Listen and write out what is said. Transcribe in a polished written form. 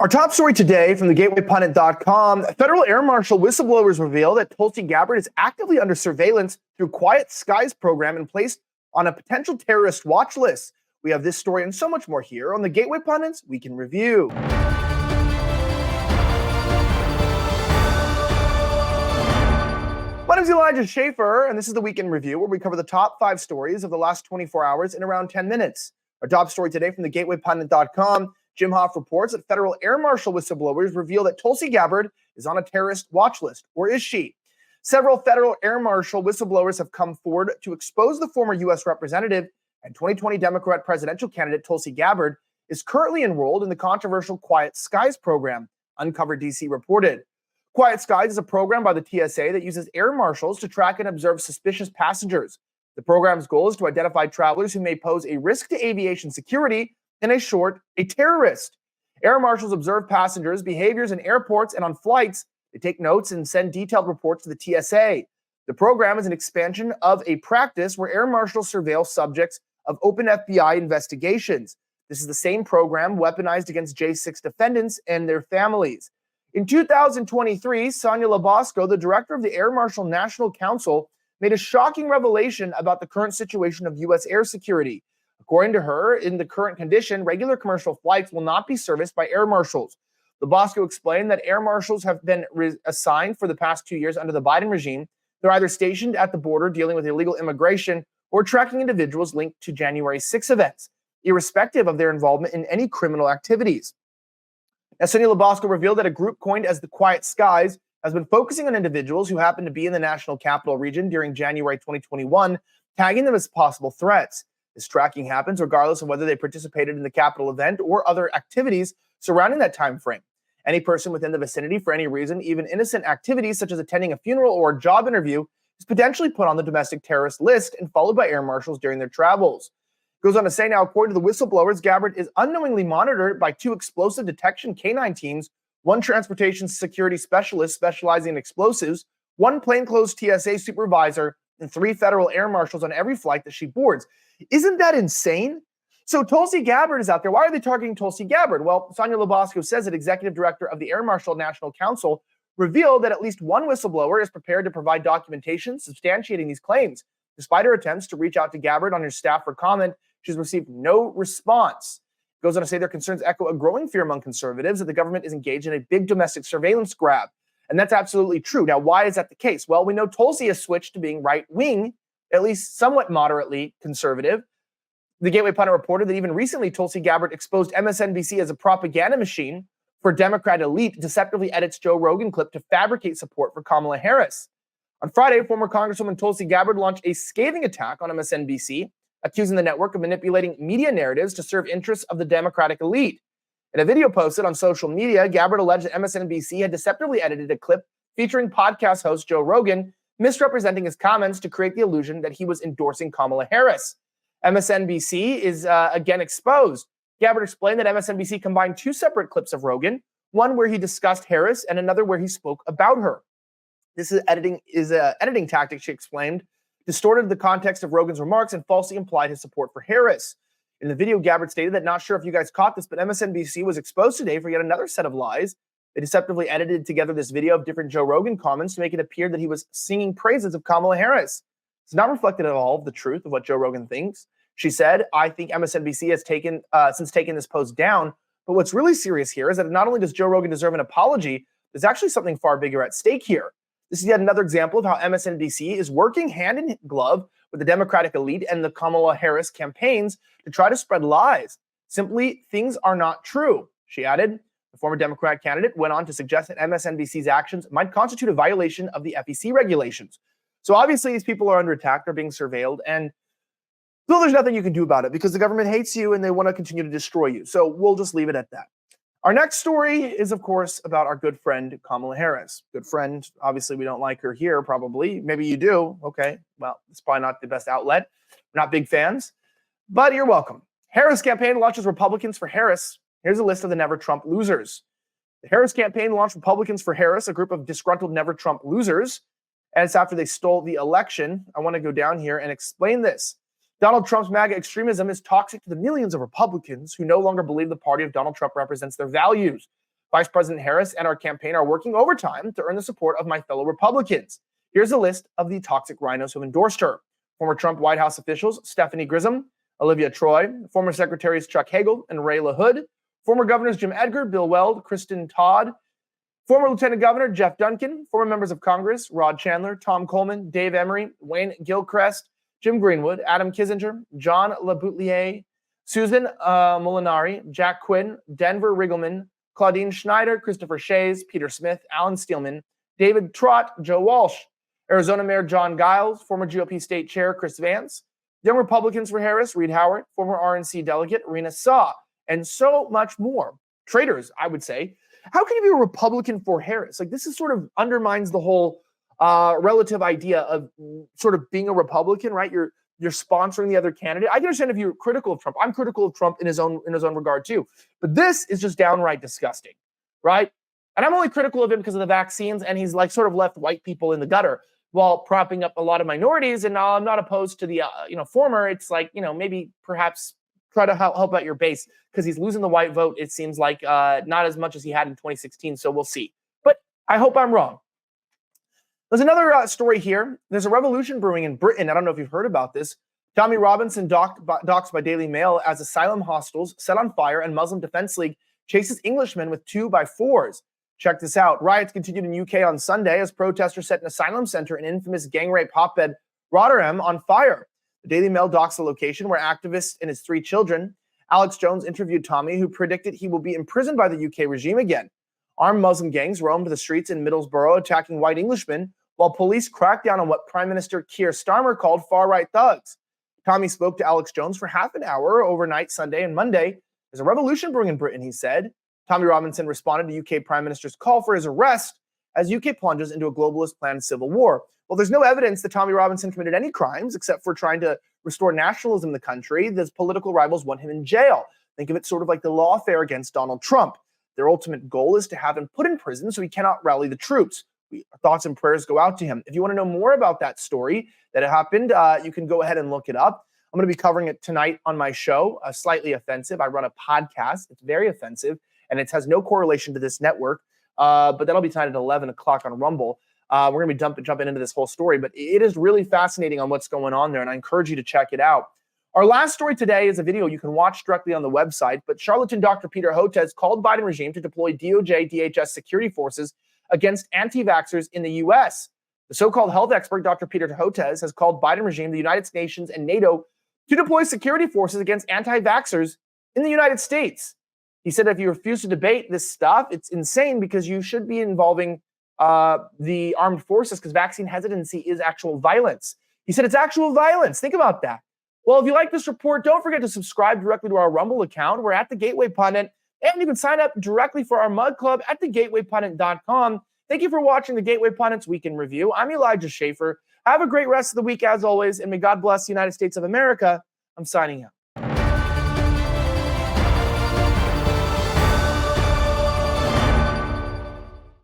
Our top story today from the GatewayPundit.com, Federal Air Marshal whistleblowers reveal that Tulsi Gabbard is actively under surveillance through Quiet Skies program and placed on a potential terrorist watch list. We have this story and so much more here on the Gateway Pundits Week in Review. My name is Elijah Schaffer, and this is the Week in Review, where we cover the top 5 stories of the last 24 hours in around 10 minutes. Our top story today from the GatewayPundit.com, Jim Hoff reports that Federal Air Marshal whistleblowers reveal that Tulsi Gabbard is on a terrorist watch list. Or is she? Several Federal Air Marshal whistleblowers have come forward to expose the former U.S. Representative and 2020 Democrat presidential candidate Tulsi Gabbard is currently enrolled in the controversial Quiet Skies program, Uncover DC reported. Quiet Skies is a program by the TSA that uses air marshals to track and observe suspicious passengers. The program's goal is to identify travelers who may pose a risk to aviation security, in short, a terrorist. Air marshals observe passengers' behaviors in airports and on flights. They take notes and send detailed reports to the TSA. The program is an expansion of a practice where air marshals surveil subjects of open FBI investigations. This is the same program weaponized against J6 defendants and their families. In 2023, Sonia Labasco, the director of the Air Marshal National Council, made a shocking revelation about the current situation of U.S. air security. According to her, in the current condition, regular commercial flights will not be serviced by air marshals. Labasco explained that air marshals have been assigned for the past 2 years under the Biden regime. They're either stationed at the border dealing with illegal immigration or tracking individuals linked to January 6 events, irrespective of their involvement in any criminal activities. Now, Sonia Labasco revealed that a group coined as the Quiet Skies has been focusing on individuals who happen to be in the National Capital Region during January 2021, tagging them as possible threats. This tracking happens regardless of whether they participated in the Capitol event or other activities surrounding that time frame. Any person within the vicinity for any reason, even innocent activities such as attending a funeral or a job interview, is potentially put on the domestic terrorist list and followed by air marshals during their travels. It goes on to say now, according to the whistleblowers, Gabbard is unknowingly monitored by 2 explosive detection canine teams, 1 transportation security specialist specializing in explosives, 1 plainclothes TSA supervisor, and 3 federal air marshals on every flight that she boards. Isn't that insane? So Tulsi Gabbard is out there. Why are they targeting Tulsi Gabbard? Well, Sonia Labasco says that executive director of the Air Marshal National Council revealed that at least 1 whistleblower is prepared to provide documentation substantiating these claims. Despite her attempts to reach out to Gabbard on her staff for comment, she's received no response. It goes on to say their concerns echo a growing fear among conservatives that the government is engaged in a big domestic surveillance grab. And that's absolutely true. Now, why is that the case? Well, we know Tulsi has switched to being right-wing, at least somewhat moderately conservative. The Gateway Pundit reported that even recently, Tulsi Gabbard exposed MSNBC as a propaganda machine for Democrat elite, deceptively edits Joe Rogan clip to fabricate support for Kamala Harris. On Friday, former Congresswoman Tulsi Gabbard launched a scathing attack on MSNBC, accusing the network of manipulating media narratives to serve interests of the Democratic elite. In a video posted on social media, Gabbard alleged that MSNBC had deceptively edited a clip featuring podcast host Joe Rogan, misrepresenting his comments to create the illusion that he was endorsing Kamala Harris. MSNBC is again exposed. Gabbard explained that MSNBC combined 2 separate clips of Rogan, one where he discussed Harris and another where he spoke about her. This is editing tactic, she explained, distorted the context of Rogan's remarks and falsely implied his support for Harris. In the video, Gabbard stated that, not sure if you guys caught this, but MSNBC was exposed today for yet another set of lies. They deceptively edited together this video of different Joe Rogan comments to make it appear that he was singing praises of Kamala Harris. It's not reflected at all of the truth of what Joe Rogan thinks. She said, I think MSNBC has since taken this post down. But what's really serious here is that not only does Joe Rogan deserve an apology, there's actually something far bigger at stake here. This is yet another example of how MSNBC is working hand in glove with the Democratic elite and the Kamala Harris campaigns to try to spread lies. Simply, things are not true, she added. The former Democrat candidate went on to suggest that MSNBC's actions might constitute a violation of the FEC regulations. So obviously these people are under attack, they're being surveilled, and so there's nothing you can do about it because the government hates you and they want to continue to destroy you. So we'll just leave it at that. Our next story is, of course, about our good friend, Kamala Harris. Good friend. Obviously, we don't like her here, probably. Maybe you do. Okay. Well, it's probably not the best outlet. We're not big fans, but you're welcome. Harris campaign launches Republicans for Harris. Here's a list of the Never Trump losers. The Harris campaign launched Republicans for Harris, a group of disgruntled Never Trump losers. And it's after they stole the election. I want to go down here and explain this. Donald Trump's MAGA extremism is toxic to the millions of Republicans who no longer believe the party of Donald Trump represents their values. Vice President Harris and our campaign are working overtime to earn the support of my fellow Republicans. Here's a list of the toxic rhinos who have endorsed her. Former Trump White House officials Stephanie Grissom, Olivia Troy, former Secretaries Chuck Hagel and Ray LaHood, former Governors Jim Edgar, Bill Weld, Kristen Todd, former Lieutenant Governor Jeff Duncan, former members of Congress Rod Chandler, Tom Coleman, Dave Emery, Wayne Gilchrist, Jim Greenwood, Adam Kinzinger, John LaBoutelier, Susan Molinari, Jack Quinn, Denver Riggleman, Claudine Schneider, Christopher Shays, Peter Smith, Alan Steelman, David Trott, Joe Walsh, Arizona Mayor John Giles, former GOP State Chair Chris Vance, Young Republicans for Harris, Reed Howard, former RNC delegate Rena Saw, and so much more. Traitors, I would say. How can you be a Republican for Harris? Like, this is sort of undermines the whole relative idea of sort of being a Republican, right? You're sponsoring the other candidate. I can understand if you're critical of Trump. I'm critical of Trump in his own regard too. But this is just downright disgusting, right? And I'm only critical of him because of the vaccines, and he's like sort of left white people in the gutter while propping up a lot of minorities. And I'm not opposed to the former. It's like, maybe perhaps try to help out your base because he's losing the white vote. It seems like not as much as he had in 2016. So we'll see. But I hope I'm wrong. There's another story here. There's a revolution brewing in Britain. I don't know if you've heard about this. Tommy Robinson doxxed by Daily Mail as asylum hostels set on fire and Muslim Defense League chases Englishmen with 2x4s. Check this out. Riots continued in UK on Sunday as protesters set an asylum center in infamous gang rape hotbed Rotherham on fire. The Daily Mail doxed the location where activists and his 3 children. Alex Jones interviewed Tommy, who predicted he will be imprisoned by the UK regime again. Armed Muslim gangs roamed the streets in Middlesbrough, attacking white Englishmen, while police cracked down on what Prime Minister Keir Starmer called far-right thugs. Tommy spoke to Alex Jones for half an hour overnight Sunday and Monday. There's a revolution brewing in Britain, he said. Tommy Robinson responded to UK Prime Minister's call for his arrest as UK plunges into a globalist planned civil war. Well, there's no evidence that Tommy Robinson committed any crimes except for trying to restore nationalism in the country. His political rivals want him in jail. Think of it sort of like the lawfare against Donald Trump. Their ultimate goal is to have him put in prison so he cannot rally the troops. Our thoughts and prayers go out to him. If you want to know more about that story that happened, you can go ahead and look it up. I'm going to be covering it tonight on my show, Slightly Offensive. I run a podcast. It's very offensive, and it has no correlation to this network, but that'll be tonight at 11 o'clock on Rumble. We're going to be jumping into this whole story, but it is really fascinating on what's going on there, and I encourage you to check it out. Our last story today is a video you can watch directly on the website, but charlatan Dr. Peter Hotez called Biden regime to deploy DOJ, DHS security forces against anti-vaxxers in the U.S. The so-called health expert, Dr. Peter Hotez, has called Biden regime, the United Nations, and NATO to deploy security forces against anti-vaxxers in the United States. He said if you refuse to debate this stuff, it's insane because you should be involving the armed forces because vaccine hesitancy is actual violence. He said it's actual violence. Think about that. Well, if you like this report, don't forget to subscribe directly to our Rumble account. We're at The Gateway Pundit, and you can sign up directly for our mug club at thegatewaypundit.com. Thank you for watching The Gateway Pundit's Week in Review. I'm Elijah Schaffer. Have a great rest of the week as always, and may God bless the United States of America. I'm signing out.